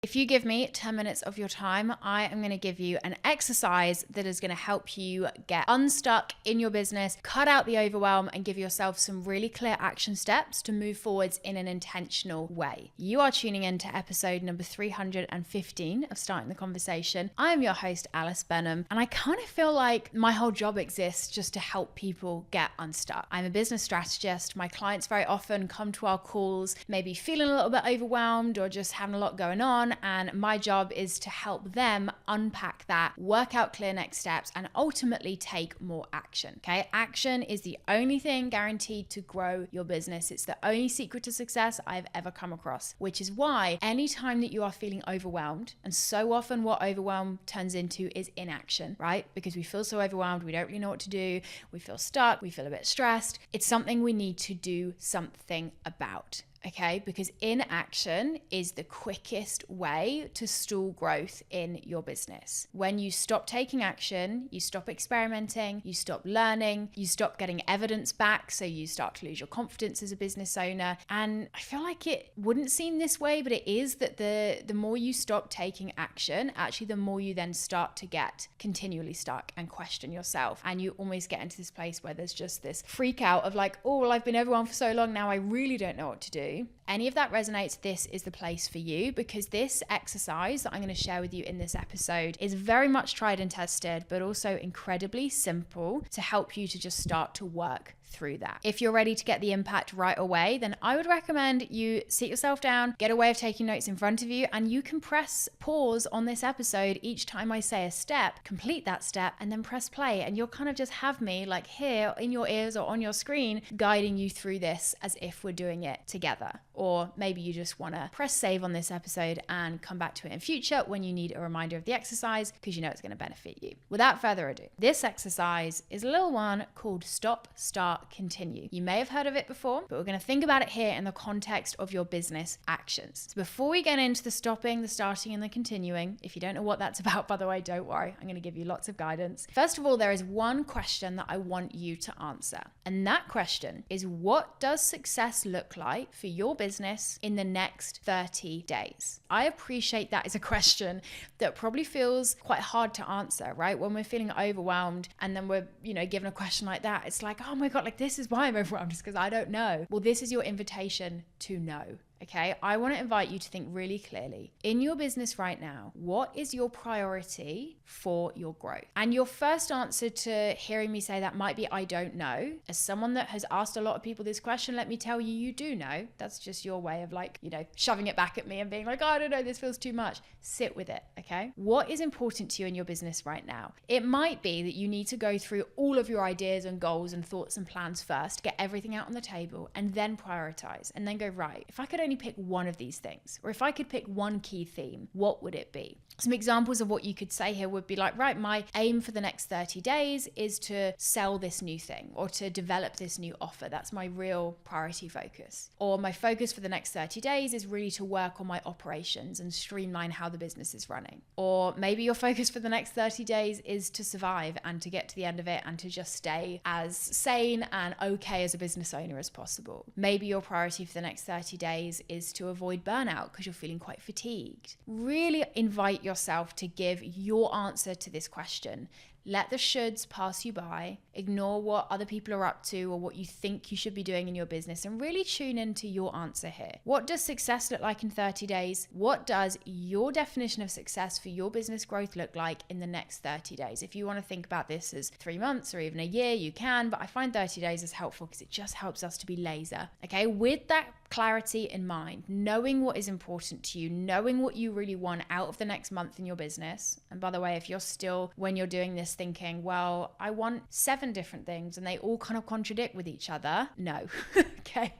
If you give me 10 minutes of your time, I am going to give you an exercise that is going to help you get unstuck in your business, cut out the overwhelm, and give yourself some really clear action steps to move forwards in an intentional way. You are tuning in to episode number 315 of Starting the Conversation. I am your host, Alice Benham, and I kind of feel like my whole job exists just to help people get unstuck. I'm a business strategist. My clients very often come to our calls, maybe feeling a little bit overwhelmed or just having a lot going on. And my job is to help them unpack that, work out clear next steps, and ultimately take more action. Okay, action is the only thing guaranteed to grow your business. It's the only secret to success I've ever come across, which is why anytime that you are feeling overwhelmed, and so often what overwhelm turns into is inaction, right? Because we feel so overwhelmed, we don't really know what to do, we feel stuck, we feel a bit stressed. It's something we need to do something about. Okay, because inaction is the quickest way to stall growth in your business. When you stop taking action, you stop experimenting, you stop learning, you stop getting evidence back, so you start to lose your confidence as a business owner. And I feel like it wouldn't seem this way, but it is that the more you stop taking action, actually the more you then start to get continually stuck and question yourself. And you almost get into this place where there's just this freak out of like, oh, well, I've been overwhelmed for so long, now I really don't know what to do. Any of that resonates, this is the place for you, because this exercise that I'm going to share with you in this episode is very much tried and tested, but also incredibly simple to help you to just start to work through that. If you're ready to get the impact right away, then I would recommend you sit yourself down, get a way of taking notes in front of you, and you can press pause on this episode each time I say a step, complete that step, and then press play. And you'll kind of just have me like here in your ears or on your screen, guiding you through this as if we're doing it together. Or maybe you just want to press save on this episode and come back to it in future when you need a reminder of the exercise, because you know it's going to benefit you. Without further ado, this exercise is a little one called Stop, Start, Continue. You may have heard of it before, but we're going to think about it here in the context of your business actions. So before we get into the stopping, the starting, and the continuing, if you don't know what that's about, by the way, don't worry. I'm going to give you lots of guidance. First of all, there is one question that I want you to answer. And that question is, what does success look like for your business in the next 30 days? I appreciate that is a question that probably feels quite hard to answer, right? When we're feeling overwhelmed and then we're, given a question like that, it's like, oh my God, like this is why I'm overwhelmed, just because I don't know. Well, this is your invitation to know. Okay, I want to invite you to think really clearly. In your business right now, what is your priority for your growth? And your first answer to hearing me say that might be, I don't know. As someone that has asked a lot of people this question, let me tell you, you do know. That's just your way of shoving it back at me and being like, oh, I don't know, this feels too much. Sit with it, okay? What is important to you in your business right now? It might be that you need to go through all of your ideas and goals and thoughts and plans first, get everything out on the table, and then prioritize, and then go, right, if I could only pick one of these things, or if I could pick one key theme, what would it be? Some examples of what you could say here would be like, right, my aim for the next 30 days is to sell this new thing or to develop this new offer. That's my real priority focus. Or my focus for the next 30 days is really to work on my operations and streamline how the business is running. Or maybe your focus for the next 30 days is to survive and to get to the end of it and to just stay as sane and okay as a business owner as possible. Maybe your priority for the next 30 days is to avoid burnout because you're feeling quite fatigued. Really invite yourself to give your answer to this question. Let the shoulds pass you by, ignore what other people are up to or what you think you should be doing in your business, and really tune into your answer here. What does success look like in 30 days? What does your definition of success for your business growth look like in the next 30 days? If you want to think about this as 3 months or even a year, you can, but I find 30 days is helpful because it just helps us to be laser. Okay, with that clarity in mind, knowing what is important to you, knowing what you really want out of the next month in your business. And by the way, if you're still, when you're doing this, thinking, well, I want 7 different things and they all kind of contradict with each other, no. Okay.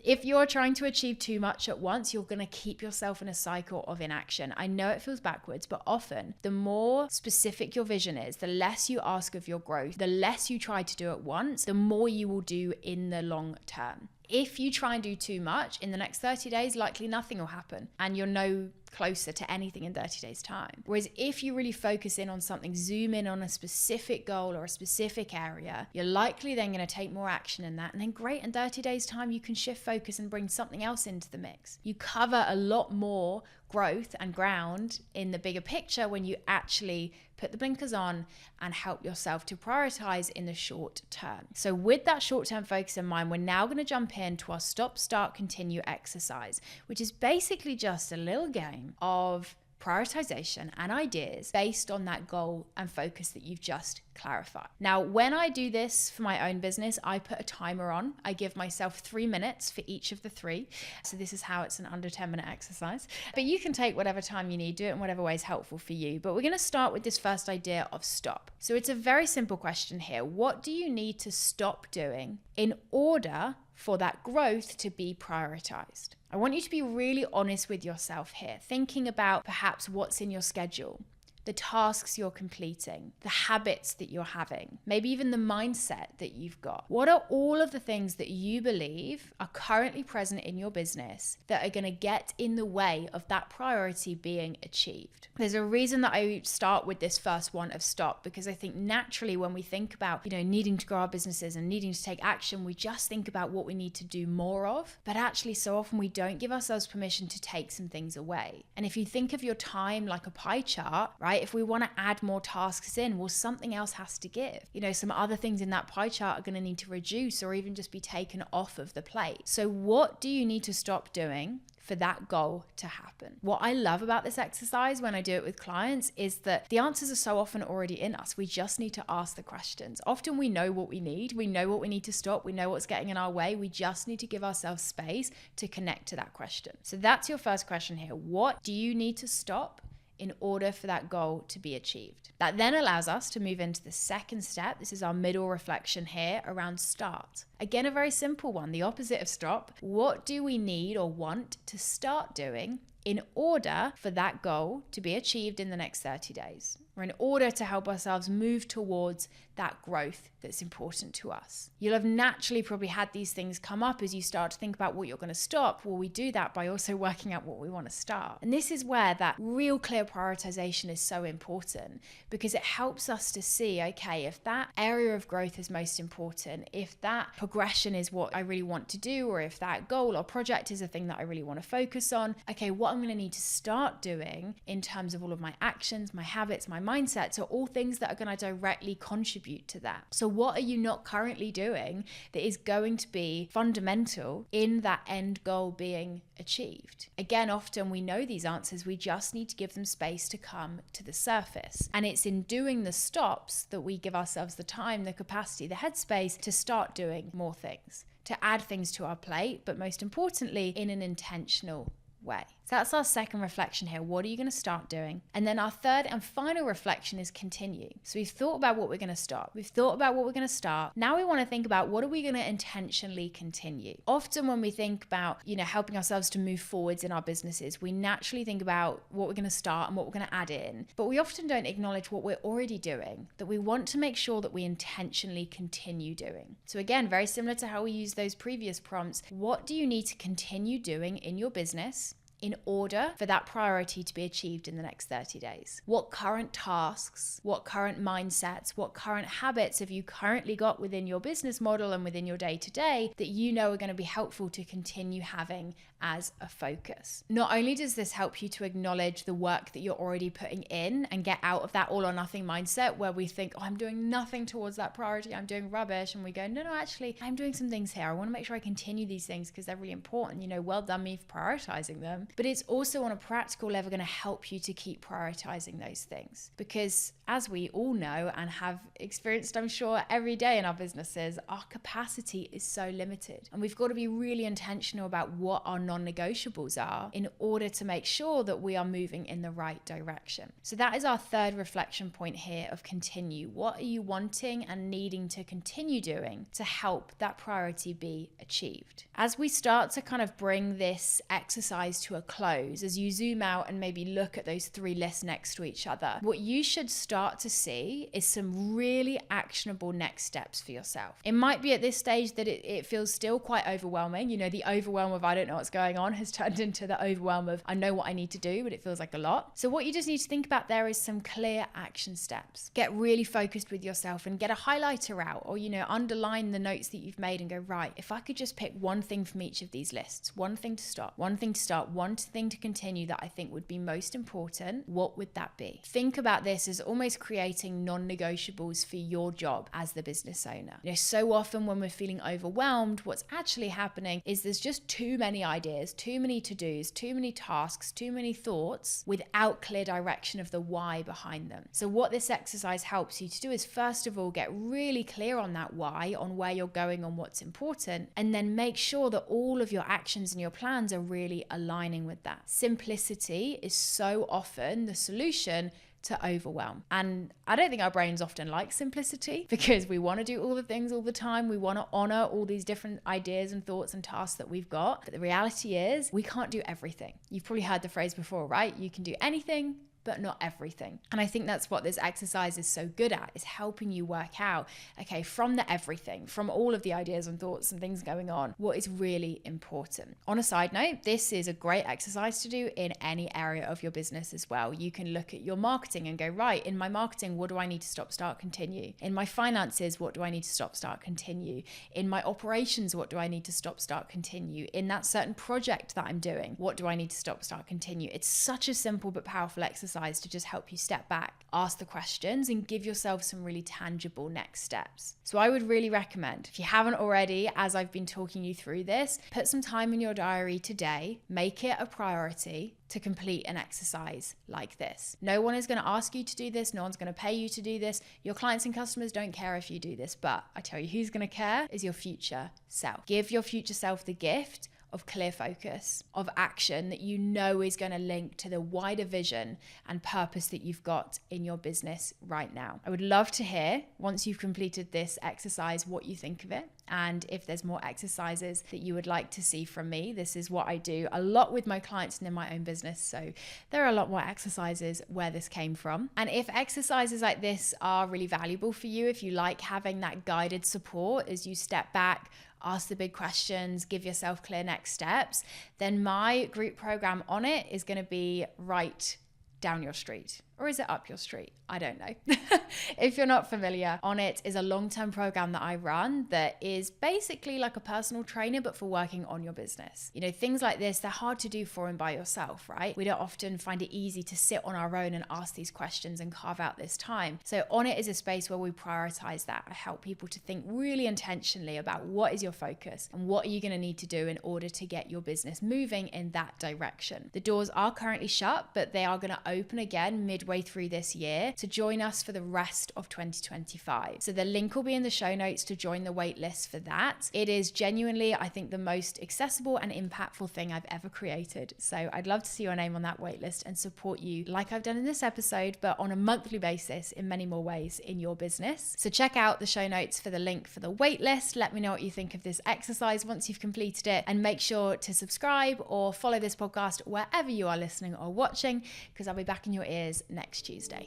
If you're trying to achieve too much at once, you're going to keep yourself in a cycle of inaction. I know it feels backwards, but often the more specific your vision is, the less you ask of your growth, the less you try to do at once, the more you will do in the long term. If you try and do too much in the next 30 days, likely nothing will happen and you're no closer to anything in 30 days time. Whereas if you really focus in on something, zoom in on a specific goal or a specific area, you're likely then going to take more action in that. And then great, in 30 days time, you can shift focus and bring something else into the mix. You cover a lot more growth and ground in the bigger picture when you actually put the blinkers on and help yourself to prioritize in the short term. So with that short-term focus in mind, we're now going to jump into our stop, start, continue exercise, which is basically just a little game of prioritization and ideas based on that goal and focus that you've just clarified. Now, when I do this for my own business, I put a timer on. I give myself 3 minutes for each of the 3. So this is how it's an under 10-minute exercise. But you can take whatever time you need, do it in whatever way is helpful for you. But we're going to start with this first idea of stop. So it's a very simple question here. What do you need to stop doing in order for that growth to be prioritized? I want you to be really honest with yourself here, thinking about perhaps what's in your schedule, the tasks you're completing, the habits that you're having, maybe even the mindset that you've got. What are all of the things that you believe are currently present in your business that are going to get in the way of that priority being achieved? There's a reason that I start with this first one of stop, because I think naturally when we think about, needing to grow our businesses and needing to take action, we just think about what we need to do more of, but actually so often we don't give ourselves permission to take some things away. And if you think of your time like a pie chart, right? If we want to add more tasks in, well, something else has to give. Some other things in that pie chart are going to need to reduce or even just be taken off of the plate. So what do you need to stop doing for that goal to happen? What I love about this exercise when I do it with clients is that the answers are so often already in us. We just need to ask the questions. Often we know what we need. We know what we need to stop. We know what's getting in our way. We just need to give ourselves space to connect to that question. So that's your first question here. What do you need to stop in order for that goal to be achieved? That then allows us to move into the second step. This is our middle reflection here around start. Again, a very simple one, the opposite of stop. What do we need or want to start doing in order for that goal to be achieved in the next 30 days? Or in order to help ourselves move towards that growth that's important to us. You'll have naturally probably had these things come up as you start to think about what you're going to stop. Well, we do that by also working out what we want to start. And this is where that real clear prioritization is so important, because it helps us to see, okay, if that area of growth is most important, if that progression is what I really want to do, or if that goal or project is a thing that I really want to focus on, okay, what I'm going to need to start doing in terms of all of my actions, my habits, my mindsets are all things that are going to directly contribute to that. So what are you not currently doing that is going to be fundamental in that end goal being achieved? Again, often we know these answers, we just need to give them space to come to the surface. And it's in doing the stops that we give ourselves the time, the capacity, the headspace to start doing more things, to add things to our plate, but most importantly, in an intentional way. So that's our second reflection here. What are you going to start doing? And then our third and final reflection is continue. So we've thought about what we're going to stop. We've thought about what we're going to start. Now we want to think about what are we going to intentionally continue. Often when we think about, helping ourselves to move forwards in our businesses, we naturally think about what we're going to start and what we're going to add in. But we often don't acknowledge what we're already doing, that we want to make sure that we intentionally continue doing. So again, very similar to how we use those previous prompts, what do you need to continue doing in your business in order for that priority to be achieved in the next 30 days? What current tasks, what current mindsets, what current habits have you currently got within your business model and within your day-to-day that you know are going to be helpful to continue having as a focus? Not only does this help you to acknowledge the work that you're already putting in and get out of that all or nothing mindset where we think, I'm doing nothing towards that priority, I'm doing rubbish, and we go, no, actually, I'm doing some things here. I want to make sure I continue these things because they're really important. Well done me for prioritizing them. But it's also on a practical level going to help you to keep prioritizing those things. Because as we all know and have experienced, I'm sure, every day in our businesses, our capacity is so limited. And we've got to be really intentional about what our non-negotiables are in order to make sure that we are moving in the right direction. So that is our third reflection point here of continue. What are you wanting and needing to continue doing to help that priority be achieved? As we start to kind of bring this exercise to a close, as you zoom out and maybe look at those 3 lists next to each other, what you should start to see is some really actionable next steps for yourself. It might be at this stage that it feels still quite overwhelming. The overwhelm of I don't know what's going on has turned into the overwhelm of I know what I need to do, but it feels like a lot. So what you just need to think about there is some clear action steps. Get really focused with yourself and get a highlighter out, or underline the notes that you've made and go, right, if I could just pick one thing from each of these lists, one thing to stop, one thing to start, one one thing to continue that I think would be most important, what would that be? Think about this as almost creating non-negotiables for your job as the business owner. So often when we're feeling overwhelmed, what's actually happening is there's just too many ideas, too many to-dos, too many tasks, too many thoughts without clear direction of the why behind them. So what this exercise helps you to do is, first of all, get really clear on that why, on where you're going, on what's important, and then make sure that all of your actions and your plans are really aligning with that. Simplicity is so often the solution to overwhelm. And I don't think our brains often like simplicity because we want to do all the things all the time. We want to honor all these different ideas and thoughts and tasks that we've got. But the reality is we can't do everything. You've probably heard the phrase before, right? You can do anything, but not everything. And I think that's what this exercise is so good at, is helping you work out, okay, from the everything, from all of the ideas and thoughts and things going on, what is really important. On a side note, this is a great exercise to do in any area of your business as well. You can look at your marketing and go, right, in my marketing, what do I need to stop, start, continue? In my finances, what do I need to stop, start, continue? In my operations, what do I need to stop, start, continue? In that certain project that I'm doing, what do I need to stop, start, continue? It's such a simple but powerful exercise to just help you step back, ask the questions, and give yourself some really tangible next steps. So I would really recommend, if you haven't already, as I've been talking you through this, put some time in your diary today, make it a priority to complete an exercise like this. No one is going to ask you to do this. No one's going to pay you to do this. Your clients and customers don't care if you do this, but I tell you who's going to care is your future self. Give your future self the gift of clear focus, of action that you know is going to link to the wider vision and purpose that you've got in your business right now. I would love to hear, once you've completed this exercise, what you think of it. And if there's more exercises that you would like to see from me. This is what I do a lot with my clients and in my own business. So there are a lot more exercises where this came from. And if exercises like this are really valuable for you, if you like having that guided support as you step back, ask the big questions, give yourself clear next steps, then my group program On It is going to be right down your street. Or is it up your street? I don't know. If you're not familiar, On It is a long-term program that I run that is basically like a personal trainer, but for working on your business. Things like this, they're hard to do for and by yourself, right? We don't often find it easy to sit on our own and ask these questions and carve out this time. So On It is a space where we prioritize that. I help people to think really intentionally about what is your focus and what are you going to need to do in order to get your business moving in that direction. The doors are currently shut, but they are going to open again midway through this year to join us for the rest of 2025. So the link will be in the show notes to join the wait list for that. It is genuinely, I think, the most accessible and impactful thing I've ever created. So I'd love to see your name on that wait list and support you like I've done in this episode, but on a monthly basis in many more ways in your business. So check out the show notes for the link for the wait list. Let me know what you think of this exercise once you've completed it, and make sure to subscribe or follow this podcast wherever you are listening or watching, because I'll be back in your ears next Tuesday.